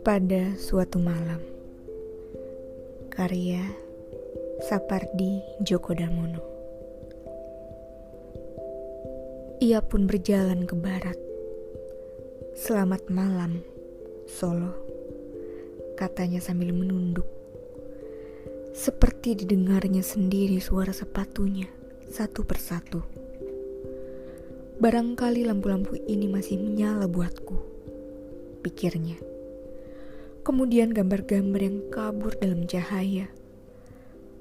Pada suatu malam. Karya Sapardi Djoko Damono. Ia pun berjalan ke barat. Selamat malam, Solo, katanya sambil menunduk. Seperti didengarnya sendiri suara sepatunya satu persatu. Barangkali lampu-lampu ini masih menyala buatku, pikirnya. Kemudian gambar-gambar yang kabur dalam cahaya.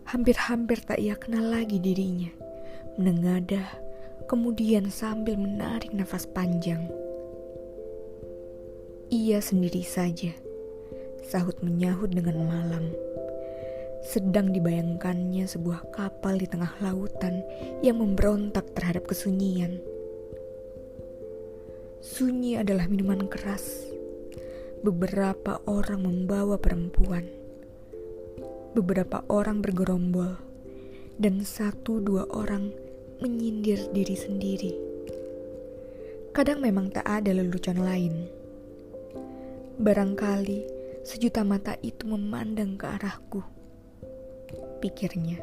Hampir-hampir tak ia kenal lagi dirinya. Menengadah, kemudian sambil menarik nafas panjang. Ia sendiri saja, sahut menyahut dengan malam. Sedang dibayangkannya sebuah kapal di tengah lautan yang memberontak terhadap kesunyian. Sunyi adalah minuman keras. Beberapa orang membawa perempuan. Beberapa orang bergerombol. Dan 1-2 orang menyindir diri sendiri. Kadang memang tak ada lelucon lain. Barangkali sejuta mata itu memandang ke arahku, pikirnya.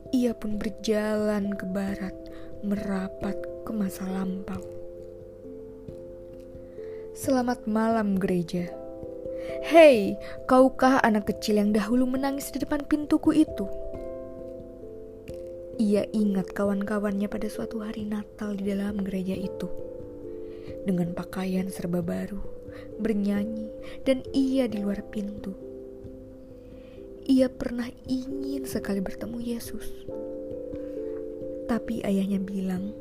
Ia pun berjalan ke barat, merapat ke masa lampau. Selamat malam, gereja. Hei, kaukah anak kecil yang dahulu menangis di depan pintuku itu? Ia ingat kawan-kawannya pada suatu hari Natal di dalam gereja itu. Dengan pakaian serba baru, bernyanyi, dan ia di luar pintu. Ia pernah ingin sekali bertemu Yesus. Tapi ayahnya bilang,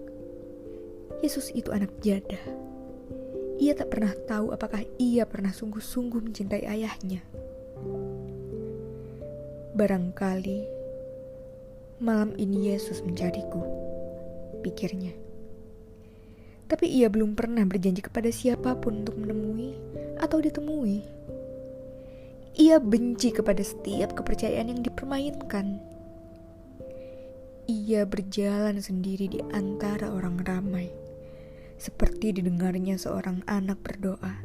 Yesus itu anak jadah. Ia tak pernah tahu apakah ia pernah sungguh-sungguh mencintai ayahnya. Barangkali malam ini Yesus mencariku, pikirnya. Tapi ia belum pernah berjanji kepada siapapun untuk menemui atau ditemui. Ia benci kepada setiap kepercayaan yang dipermainkan. Ia berjalan sendiri di antara orang ramai. Seperti didengarnya seorang anak berdoa.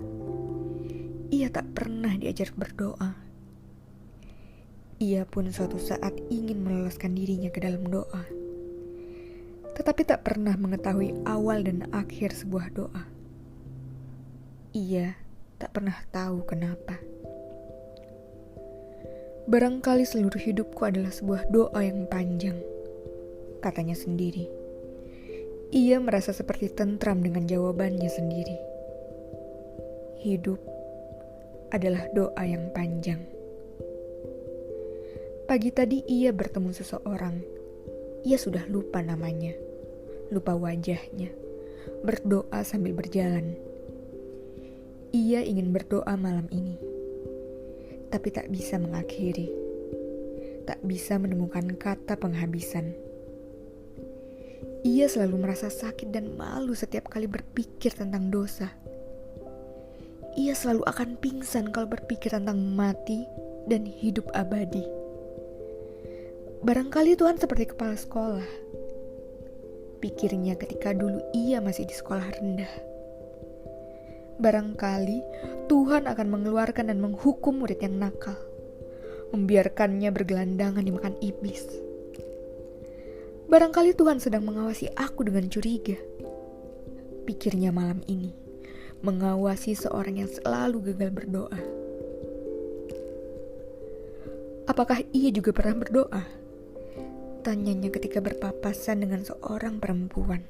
Ia tak pernah diajar berdoa. Ia pun suatu saat ingin meloloskan dirinya ke dalam doa. Tetapi tak pernah mengetahui awal dan akhir sebuah doa. Ia tak pernah tahu kenapa. Barangkali seluruh hidupku adalah sebuah doa yang panjang, katanya sendiri. Ia merasa seperti tentram dengan jawabannya sendiri. Hidup adalah doa yang panjang. Pagi tadi ia bertemu seseorang. Ia sudah lupa namanya, lupa wajahnya, berdoa sambil berjalan. Ia ingin berdoa malam ini, tapi tak bisa mengakhiri, tak bisa menemukan kata penghabisan. Ia selalu merasa sakit dan malu setiap kali berpikir tentang dosa. Ia selalu akan pingsan kalau berpikir tentang mati dan hidup abadi. Barangkali Tuhan seperti kepala sekolah, pikirnya ketika dulu ia masih di sekolah rendah. Barangkali Tuhan akan mengeluarkan dan menghukum murid yang nakal, membiarkannya bergelandangan dimakan iblis. Barangkali Tuhan sedang mengawasi aku dengan curiga, pikirnya malam ini, mengawasi seorang yang selalu gagal berdoa. Apakah ia juga pernah berdoa? Tanyanya ketika berpapasan dengan seorang perempuan.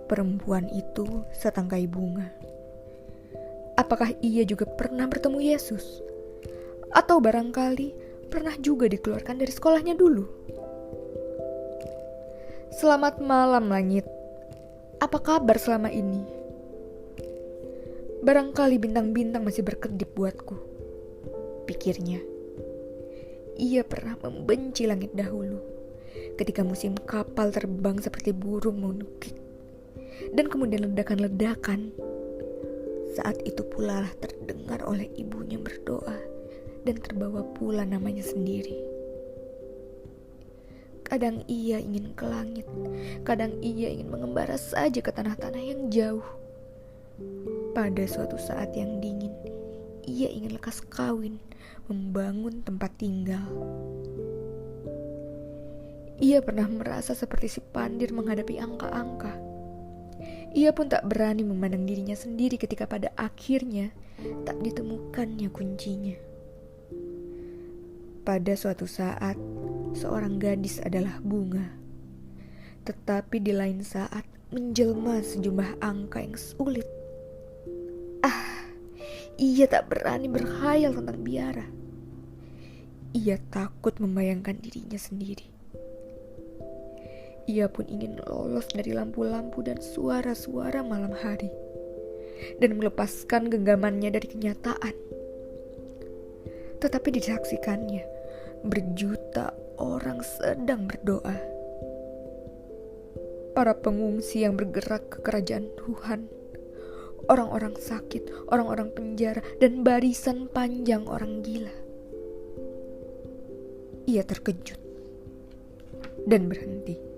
Perempuan itu setangkai bunga. Apakah ia juga pernah bertemu Yesus? Atau barangkali pernah juga dikeluarkan dari sekolahnya dulu? Selamat malam, langit. Apa kabar selama ini? Barangkali bintang-bintang masih berkedip buatku, pikirnya. Ia pernah membenci langit dahulu, ketika musim kapal terbang seperti burung menukik, dan kemudian ledakan-ledakan. Saat itu pula lah terdengar oleh ibunya berdoa, dan terbawa pula namanya sendiri. Kadang ia ingin ke langit, kadang ia ingin mengembara saja ke tanah-tanah yang jauh. Pada suatu saat yang dingin, ia ingin lekas kawin, membangun tempat tinggal. Ia pernah merasa seperti si Pandir menghadapi angka-angka. Ia pun tak berani memandang dirinya sendiri ketika pada akhirnya tak ditemukannya kuncinya. Pada suatu saat, seorang gadis adalah bunga. Tetapi di lain saat menjelma sejumlah angka yang sulit. Ia tak berani berkhayal tentang biara. Ia takut membayangkan dirinya sendiri. Ia pun ingin lolos dari lampu-lampu dan suara-suara malam hari dan melepaskan genggamannya dari kenyataan. Tetapi disaksikannya, berjuta orang sedang berdoa. Para pengungsi yang bergerak ke kerajaan Tuhan, orang-orang sakit, orang-orang penjara, dan barisan panjang orang gila. Ia terkejut dan berhenti.